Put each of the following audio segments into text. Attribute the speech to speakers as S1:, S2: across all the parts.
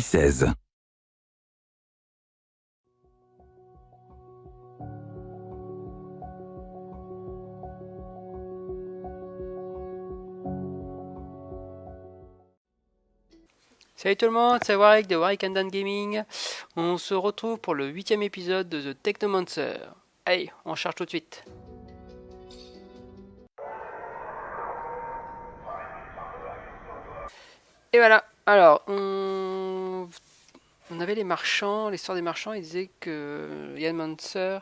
S1: 16.
S2: Salut tout le monde, c'est Vorys de Vorys Gaming. On se retrouve pour le 8e épisode de The Technomancer. Allez, on charge tout de suite. Et voilà, alors, on avait les marchands, l'histoire des marchands, ils disaient que Technomancer,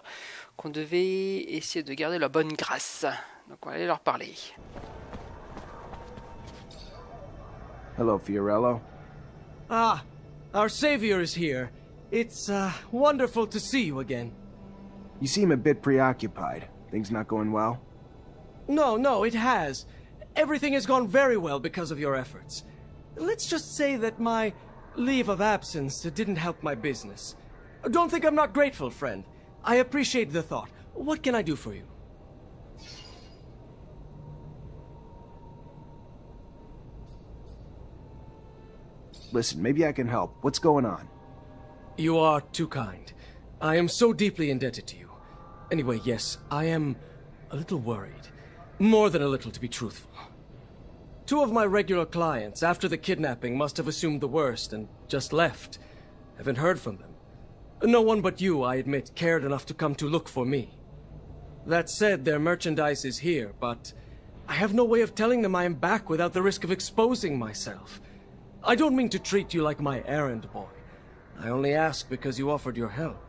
S2: qu'on devait essayer de garder la bonne grâce. Donc on va aller leur parler.
S3: Hello, Fiorello.
S4: Ah, our savior is here. It's, wonderful to see you again.
S3: You seem a bit preoccupied. Things not going well?
S4: No, it has. Everything has gone very well because of your efforts. Let's just say that my leave of absence didn't help my business. Don't think I'm not grateful, friend. I appreciate the thought. What can I do for you?
S3: Listen, maybe I can help. What's going on?
S4: You are too kind. I am so deeply indebted to you. Anyway, yes, I am a little worried. More than a little, to be truthful. Two of my regular clients, after the kidnapping, must have assumed the worst and just left. Haven't heard from them. No one but you, I admit, cared enough to come to look for me. That said, their merchandise is here, but I have no way of telling them I am back without the risk of exposing myself. I don't mean to treat you like my errand boy. I only ask because you offered your help.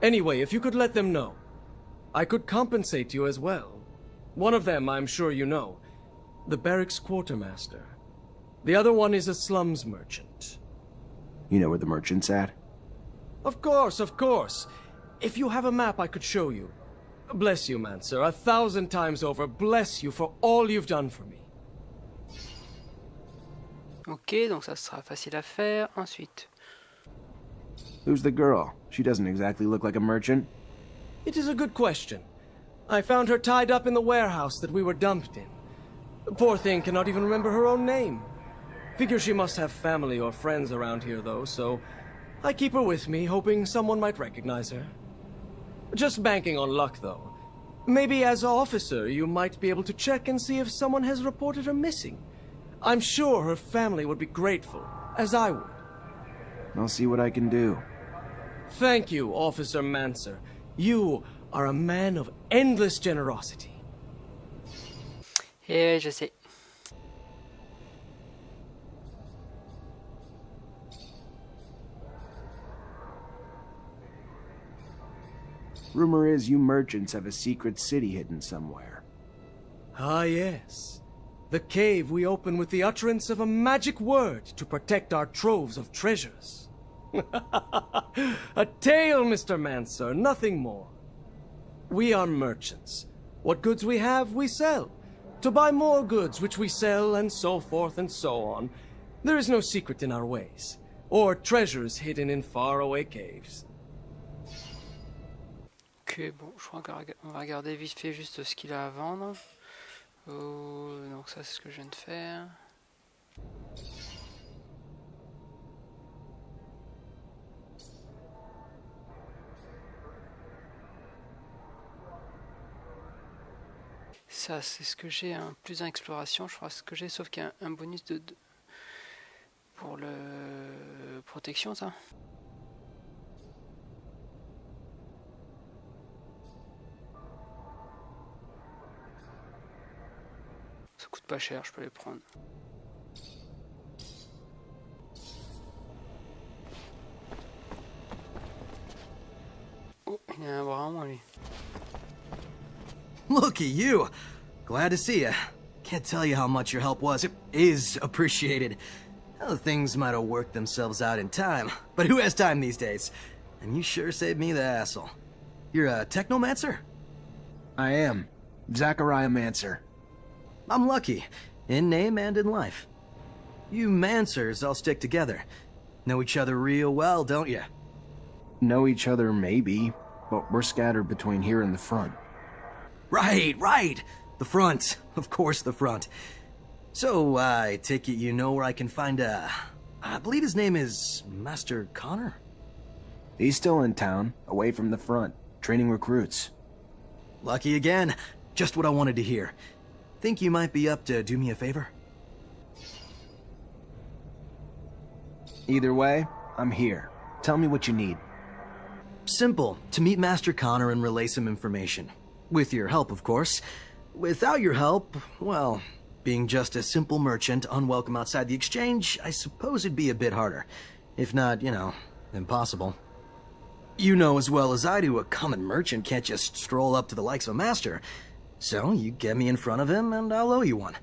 S4: Anyway, if you could let them know, I could compensate you as well. One of them, I'm sure you know, the barracks quartermaster. The other one is a slums merchant.
S3: You know where the merchant's at?
S4: Of course, of course. If you have a map, I could show you. Bless you, Mancer, 1,000 times over. Bless you for all you've done for me.
S2: Ok, donc ça sera facile à faire. Ensuite.
S3: Who's the girl? She doesn't exactly look like a merchant.
S4: It is a good question. I found her tied up in the warehouse that we were dumped in. The poor thing cannot even remember her own name. Figure she must have family or friends around here, though, so I keep her with me, hoping someone might recognize her. Just banking on luck, though. Maybe as an officer, you might be able to check and see if someone has reported her missing. I'm sure her family would be grateful, as I would.
S3: I'll see what I can do.
S4: Thank you, Officer Mancer. You are a man of endless generosity.
S2: Et je sais.
S3: Rumor is you merchants have a secret city hidden somewhere.
S4: Ah, yes. The cave we open with the utterance of a magic word to protect our troves of treasures. A tale, Mr. Mancer, nothing more. We are merchants. What goods we have, we sell. To buy more goods, which we sell, and so forth and so on. There is no secret in our ways, or treasures hidden in faraway caves.
S2: Ok, bon, je crois qu'on va regarder vite fait juste ce qu'il a à vendre. Oh, donc ça c'est ce que je viens de faire. Ça c'est ce que j'ai, hein, plus en exploration, je crois ce que j'ai, sauf qu'il y a un bonus de pour le protection, ça. Ça coûte pas cher, je peux les prendre. Oh, il y a un bras en moins, lui.
S5: Look at you! Glad to see you. Can't tell you how much your help was. It is appreciated. Well, things might have worked themselves out in time, but who has time these days? And you sure saved me the hassle. You're a Technomancer?
S3: I am. Zachariah Mancer.
S5: I'm lucky, in name and in life. You Mancers all stick together. Know each other real well, don't you?
S3: Know each other, maybe, but we're scattered between here and the front.
S5: Right! The front. Of course, the front. So, I take it you know where I can find a I believe his name is Master Connor.
S3: He's still in town, away from the front, training recruits.
S5: Lucky again. Just what I wanted to hear. Think you might be up to do me a favor?
S3: Either way, I'm here. Tell me what you need.
S5: Simple. To meet Master Connor and relay some information. With your help, of course. Without your help, well, being just a simple merchant, unwelcome outside the exchange, I suppose it'd be a bit harder. If not, impossible. You know as well as I do, a common merchant can't just stroll up to the likes of a master. So, you get me in front of him, and I'll owe you one.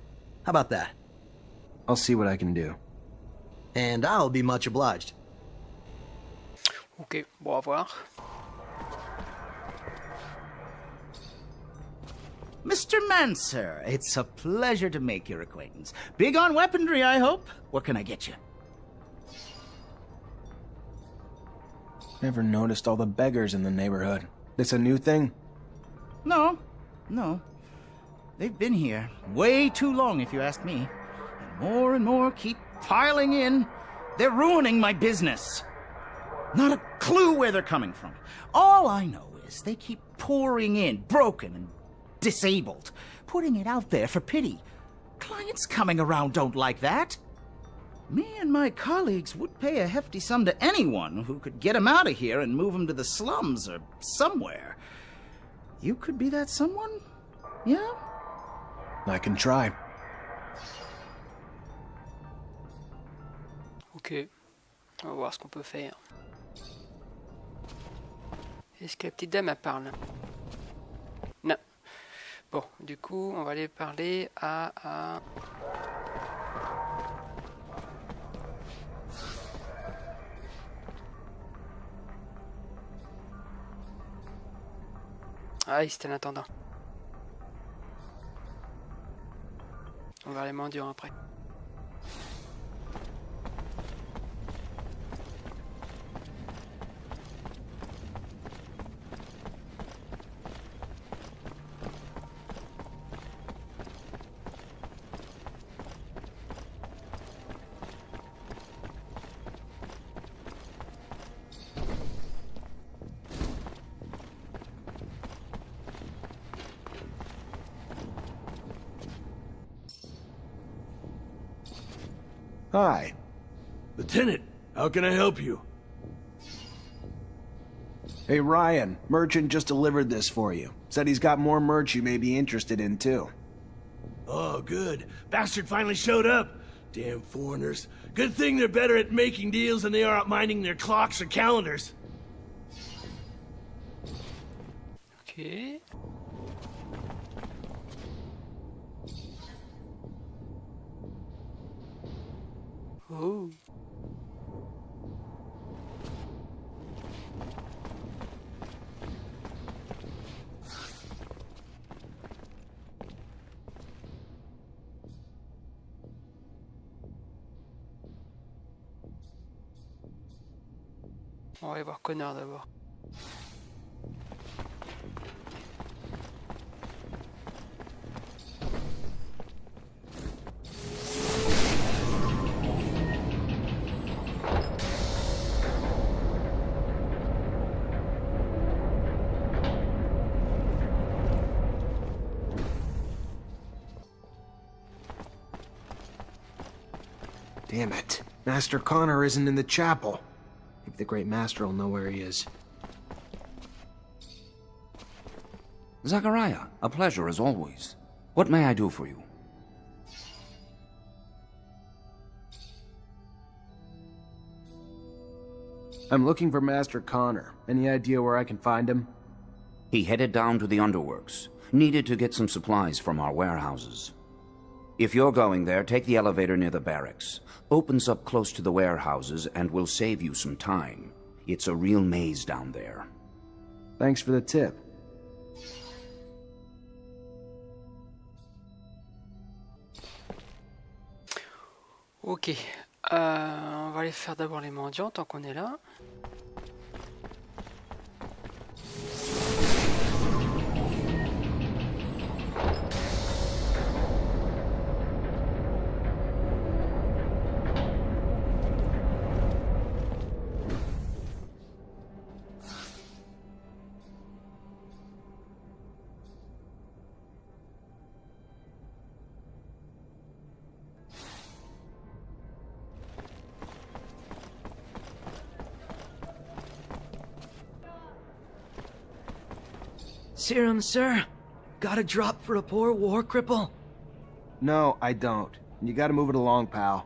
S5: How about that?
S3: I'll see what I can do.
S5: And I'll be much obliged.
S2: Ok, bon, au revoir.
S1: Mr. Mancer, it's a pleasure to make your acquaintance. Big on weaponry, I hope? What can I get you?
S3: Never noticed all the beggars in the neighborhood. This a new thing?
S1: No. They've been here way too long, if you ask me. And more keep piling in. They're ruining my business. Not a clue where they're coming from. All I know is they keep pouring in, broken and disabled, putting it out there for pity. Clients coming around don't like that. Me and my colleagues would pay a hefty sum to anyone who could get him out of here and move him to the slums or somewhere. You could be that someone? Yeah?
S3: I can try.
S2: Ok, on va voir ce qu'on peut faire. Est-ce que la petite dame elle parle? Non. Bon, du coup, on va aller parler à... Ah, c'était l'intendant. On va aller mendiant après.
S3: Hi.
S6: Lieutenant, how can I help you?
S3: Hey Ryan, merchant just delivered this for you. Said he's got more merch you may be interested in too.
S6: Oh, good. Bastard finally showed up. Damn foreigners. Good thing they're better at making deals than they are at minding their clocks or calendars.
S2: Ok. Oh. On va aller voir Connor d'abord.
S3: Damn it. Master Connor isn't in the chapel. Maybe the Great Master will know where he is.
S7: Zachariah, a pleasure as always. What may I do for you?
S3: I'm looking for Master Connor. Any idea where I can find him?
S7: He headed down to the underworks. Needed to get some supplies from our warehouses. If you're going there, take the elevator near the barracks. Opens up close to the warehouses and will save you some time. It's a real maze down there.
S3: Thanks for the tip.
S2: Ok. On va aller faire d'abord les mendiants tant qu'on est là.
S5: Serum, sir? Got a drop for a poor war cripple?
S3: No, I don't. You gotta move it along, pal.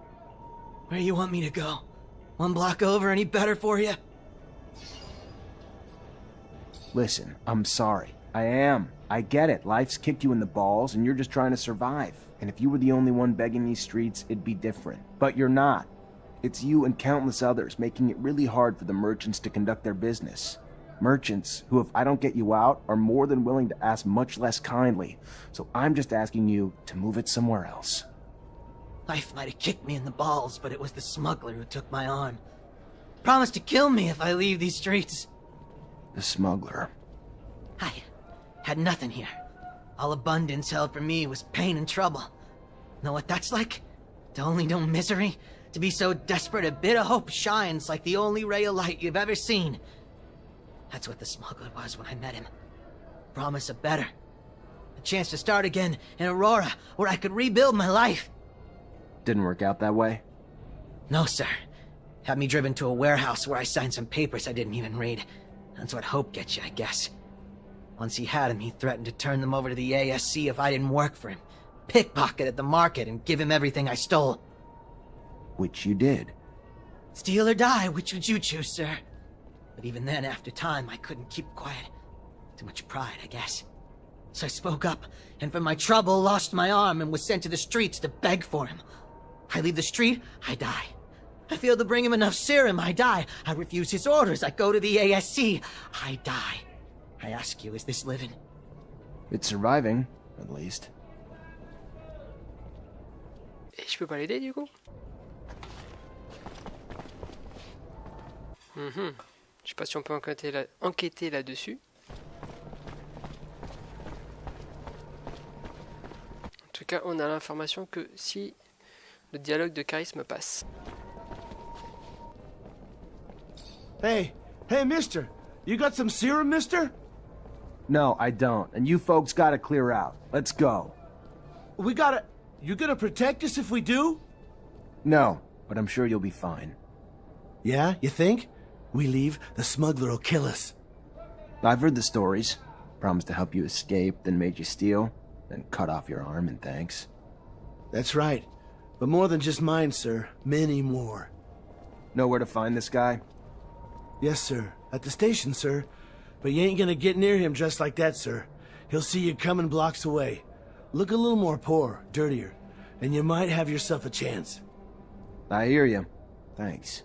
S5: Where you want me to go? One block over, any better for you?
S3: Listen, I'm sorry. I am. I get it. Life's kicked you in the balls, and you're just trying to survive. And if you were the only one begging these streets, it'd be different. But you're not. It's you and countless others making it really hard for the merchants to conduct their business. Merchants who, if I don't get you out, are more than willing to ask much less kindly. So I'm just asking you to move it somewhere else.
S5: Life might have kicked me in the balls, but it was the smuggler who took my arm. Promised to kill me if I leave these streets.
S3: The smuggler.
S5: I had nothing here. All abundance held for me was pain and trouble. Know what that's like? To only know misery? To be so desperate a bit of hope shines like the only ray of light you've ever seen. That's what the smuggler was when I met him. Promise of better. A chance to start again in Aurora, where I could rebuild my life.
S3: Didn't work out that way?
S5: No, sir. Had me driven to a warehouse where I signed some papers I didn't even read. That's what hope gets you, I guess. Once he had him, he threatened to turn them over to the ASC if I didn't work for him. Pickpocket at the market and give him everything I stole.
S3: Which you did.
S5: Steal or die, which would you choose, sir? But even then, after time, I couldn't keep quiet. Too much pride, I guess. So I spoke up, and from my trouble, lost my arm and was sent to the streets to beg for him. I leave the street, I die. I fail to bring him enough serum, I die. I refuse his orders, I go to the ASC, I die. I ask you, is this living?
S3: It's surviving, at least.
S2: Et je peux pas l'aider du coup? Je sais pas si on peut enquêter là-dessus. En tout cas, on a l'information que si le dialogue de charisme passe.
S6: Hey, mister. You got some serum, mister?
S3: No, I don't. And you folks gotta clear out. Let's go.
S6: You gonna protect us if we do?
S3: No, but I'm sure you'll be fine.
S6: Yeah, you think? We leave, the smuggler will kill us.
S3: I've heard the stories. Promised to help you escape, then made you steal, then cut off your arm in thanks.
S6: That's right. But more than just mine, sir. Many more.
S3: Know where to find this guy?
S6: Yes, sir. At the station, sir. But you ain't gonna get near him just like that, sir. He'll see you coming blocks away. Look a little more poor, dirtier, and you might have yourself a chance.
S3: I hear you. Thanks.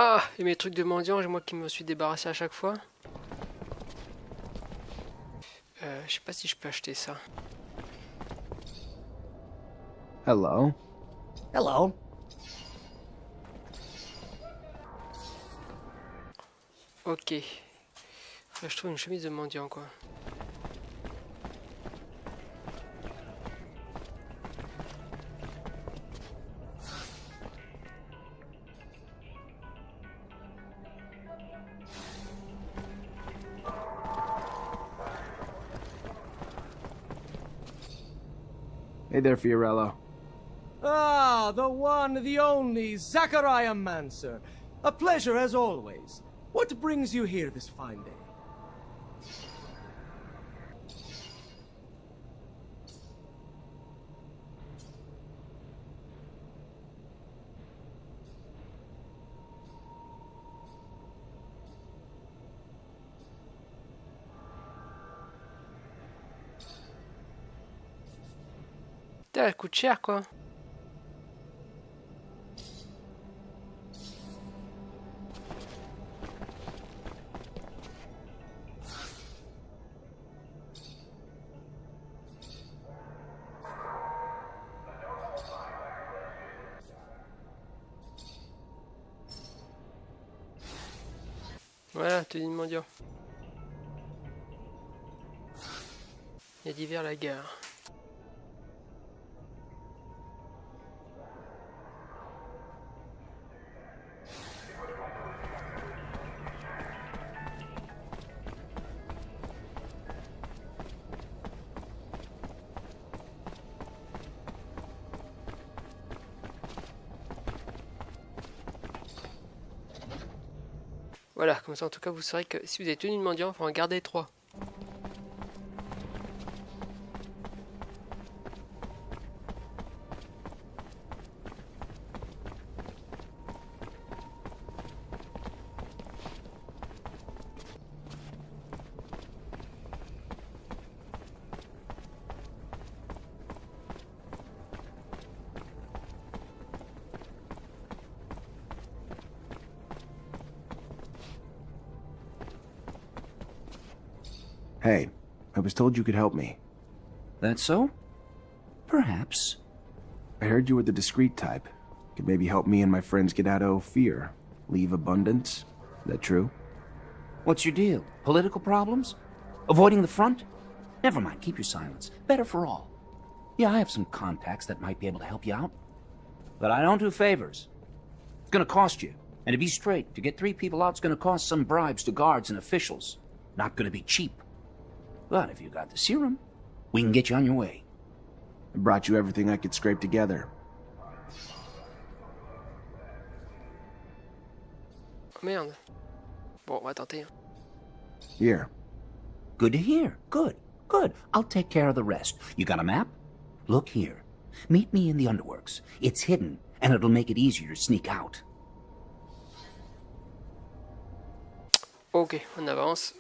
S2: Ah, et mes trucs de mendiant, moi qui me suis débarrassé à chaque fois. Je sais pas si je peux acheter ça.
S3: Hello.
S5: Hello.
S2: Ok. Je trouve une chemise de mendiant quoi.
S3: Hey there, Fiorello.
S4: Ah, the one, the only, Zachariah Mancer. A pleasure as always. What brings you here this fine day?
S2: Putain, elle coûte cher quoi. Voilà, tenue de mendiant. Il y a divers la gare. Voilà, comme ça en tout cas vous saurez que si vous avez tenu de mendiant, il faut en garder 3.
S3: Hey, I was told you could help me.
S7: That so? Perhaps.
S3: I heard you were the discreet type. Could maybe help me and my friends get out of fear. Leave abundance. Is that true?
S7: What's your deal? Political problems? Avoiding the front? Never mind, keep your silence. Better for all. Yeah, I have some contacts that might be able to help you out. But I don't do favors. It's gonna cost you. And to be straight, to get 3 people out, it's gonna cost some bribes to guards and officials. Not gonna be cheap. But if you got the serum, we can get you on your way.
S3: I brought you everything I could scrape together.
S2: Oh merde. Bon, on va tenter.
S3: Here.
S7: Good to hear. Good. Good. I'll take care of the rest. You got a map? Look here. Meet me in the underworks. It's hidden, and it'll make it easier to sneak out.
S2: Ok, on avance.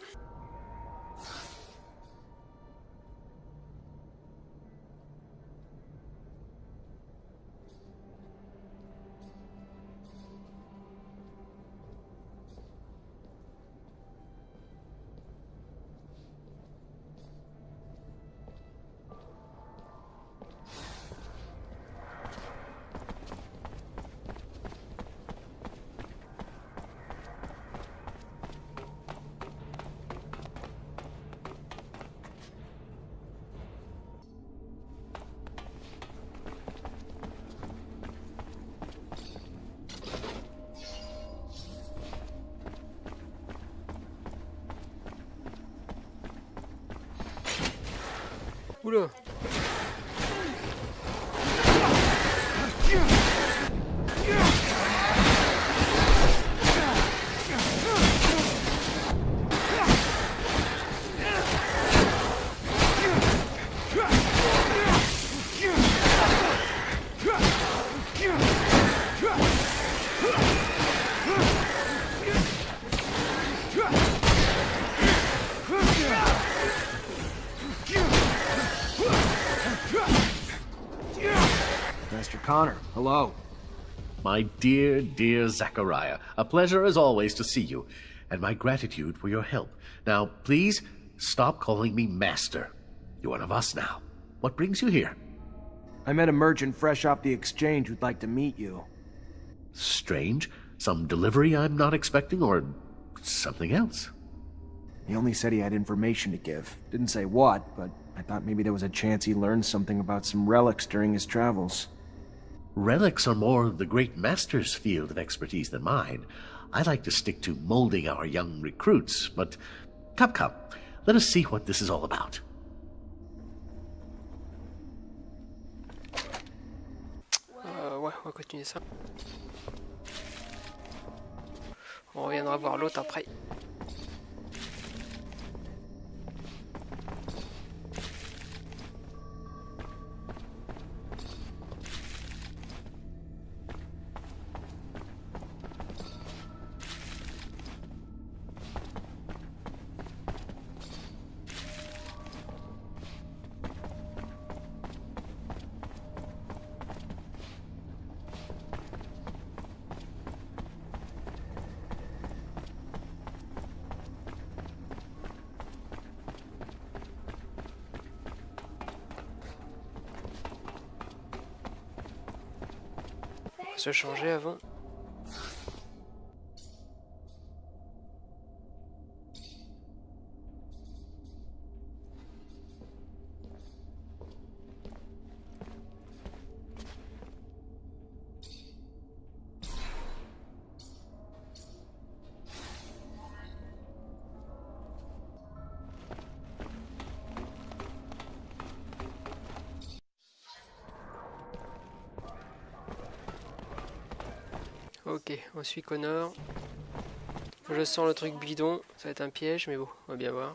S2: Oula.
S3: Master Connor, hello.
S8: My dear, dear Zachariah, a pleasure as always to see you, and my gratitude for your help. Now, please, stop calling me Master. You're one of us now. What brings you here?
S3: I met a merchant fresh off the exchange who'd like to meet you.
S8: Strange. Some delivery I'm not expecting, or something else?
S3: He only said he had information to give. Didn't say what, but I thought maybe there was a chance he learned something about some relics during his travels.
S8: Relics are more the great master's field of expertise than mine. I like to stick to molding our young recruits, but come, let us see what this is all about.
S2: Ouais, on va continuer ça. On reviendra voir l'autre après. Se changer avant. Ok, on suit Connor. Je sens le truc bidon, ça va être un piège, mais bon, on va bien voir.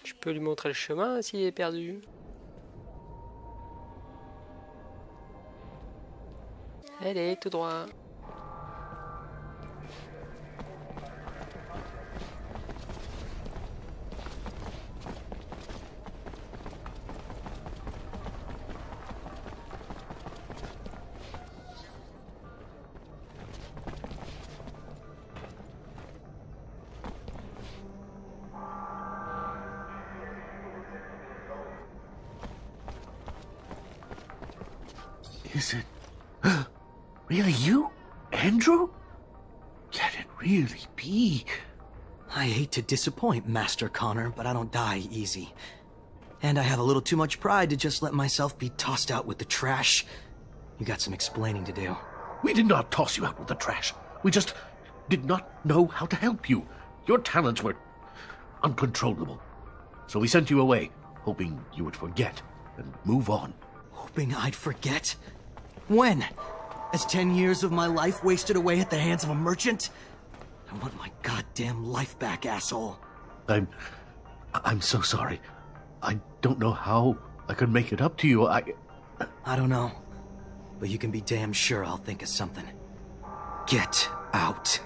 S2: Je peux lui montrer le chemin s'il est perdu. Allez, tout droit.
S8: Is it really you, Andrew? Can it really be?
S5: I hate to disappoint, Master Connor, but I don't die easy. And I have a little too much pride to just let myself be tossed out with the trash. You got some explaining to do.
S8: We did not toss you out with the trash. We just did not know how to help you. Your talents were uncontrollable. So we sent you away, hoping you would forget and move on.
S5: Hoping I'd forget? When? As 10 years of my life wasted away at the hands of a merchant? I want my goddamn life back, asshole.
S8: I'm so sorry. I don't know how I could make it up to you.
S5: I don't know. But you can be damn sure I'll think of something. Get out.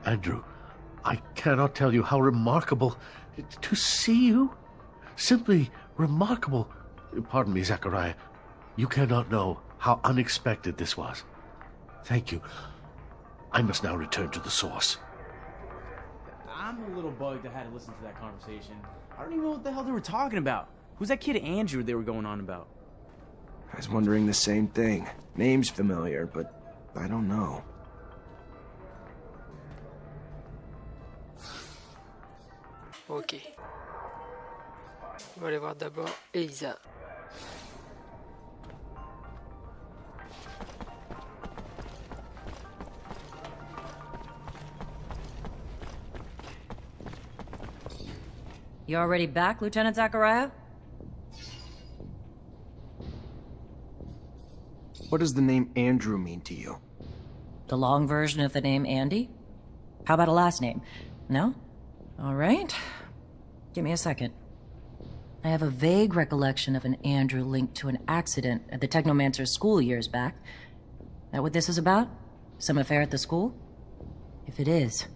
S8: Andrew, I cannot tell you how remarkable to see you. Simply remarkable. Pardon me, Zachariah. You cannot know how unexpected this was. Thank you. I must now return to the source.
S9: I'm a little bugged I had to listen to that conversation. I don't even know what the hell they were talking about. Who's that kid Andrew they were going on about?
S3: I was wondering the same thing. Name's familiar, but I don't know.
S2: Ok. On va aller voir d'abord Elisa.
S10: You already back, Lieutenant Zachariah?
S3: What does the name Andrew mean to you?
S10: The long version of the name Andy? How about a last name? No? All right. Give me a second. I have a vague recollection of an Andrew linked to an accident at the Technomancer school years back. That what this is about? Some affair at the school? If it is,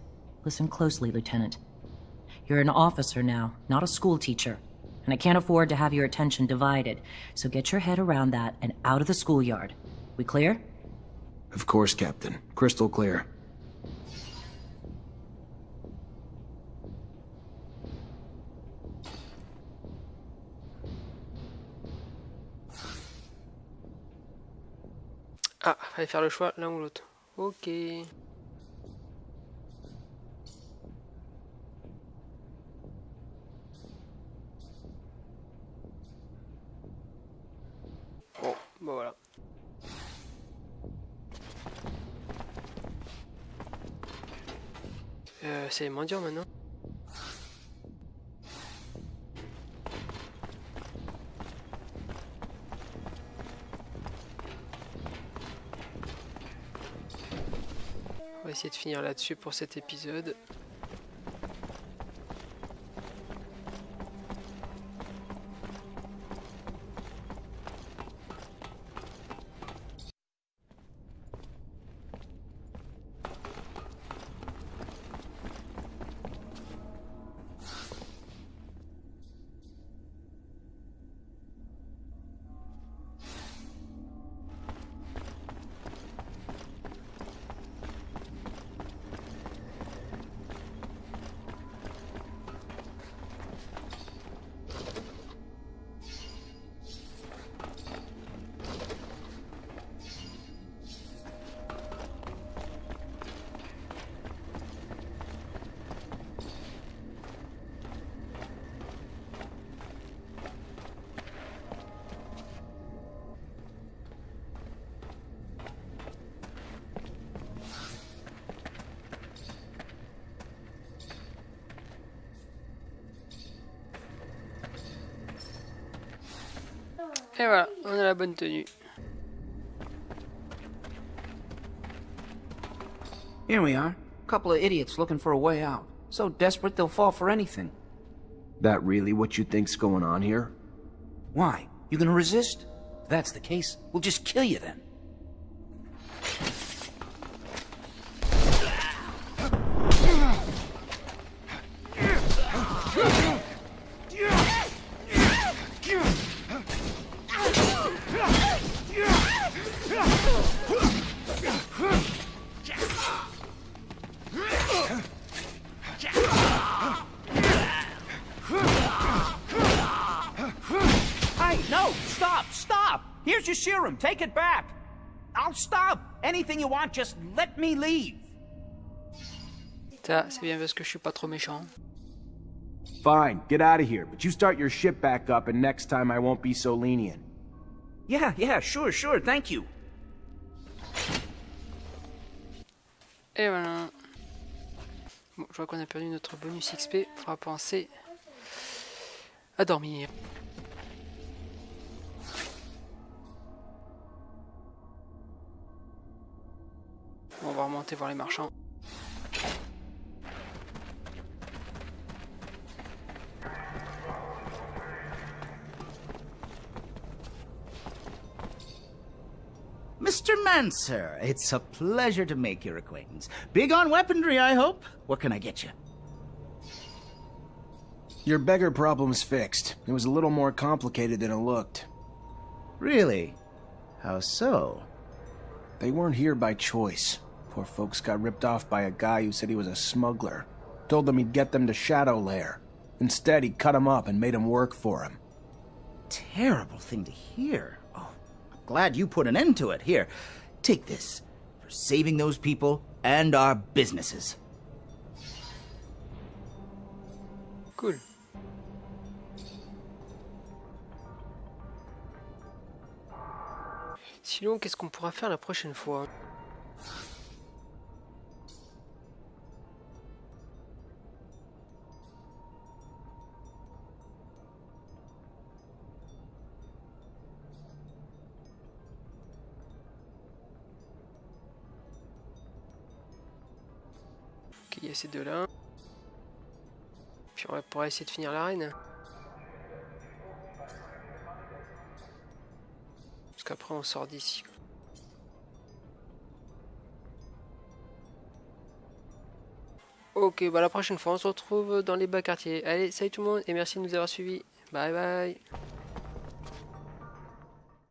S10: listen closely, Lieutenant. You're an officer now, not a school teacher, and I can't afford to have your attention divided, so get your head around that and out of the schoolyard. We clear?
S3: Of course, Captain. Crystal clear.
S2: Ah, fallait faire le choix l'un ou l'autre. Ok. Bon, bah voilà. C'est les mendiants maintenant. On va essayer de finir là-dessus pour cet épisode. Et voilà, on a la bonne tenue.
S7: Here we are. Couple of idiots looking for a way out. So desperate they'll fall for anything.
S3: That really what you think's going on here?
S7: Why? You gonna resist? If that's the case, we'll just kill you then.
S1: Hey, no! Stop! Stop! Here's your serum. Take it back. I'll stop. Anything you want, just let me leave.
S2: Ça, c'est bien parce que je suis pas trop méchant.
S3: Fine, get out of here, but you start your shit back up and next time I won't be so lenient.
S1: Yeah, sure, thank you.
S2: Et voilà. Bon, je vois qu'on a perdu notre bonus XP. Faudra penser à dormir. On va remonter voir les marchands.
S1: Mr. Mancer, it's a pleasure to make your acquaintance. Big on weaponry, I hope. What can I get you?
S3: Your beggar problem's fixed. It was a little more complicated than it looked.
S1: Really? How so?
S3: They weren't here by choice. Poor folks got ripped off by a guy who said he was a smuggler. Told them he'd get them to Shadow Lair. Instead, he cut them up and made them work for him.
S1: Terrible thing to hear. Oh, I'm glad you put an end to it. Here, take this for saving those people and our businesses.
S2: Cool. Sinon, qu'est-ce qu'on pourra faire la prochaine fois? Ok, il y a ces deux-là. Puis on pourra essayer de finir l'arène. Parce qu'après on sort d'ici. Ok, bah la prochaine fois on se retrouve dans les bas quartiers. Allez, salut tout le monde et merci de nous avoir suivis. Bye bye.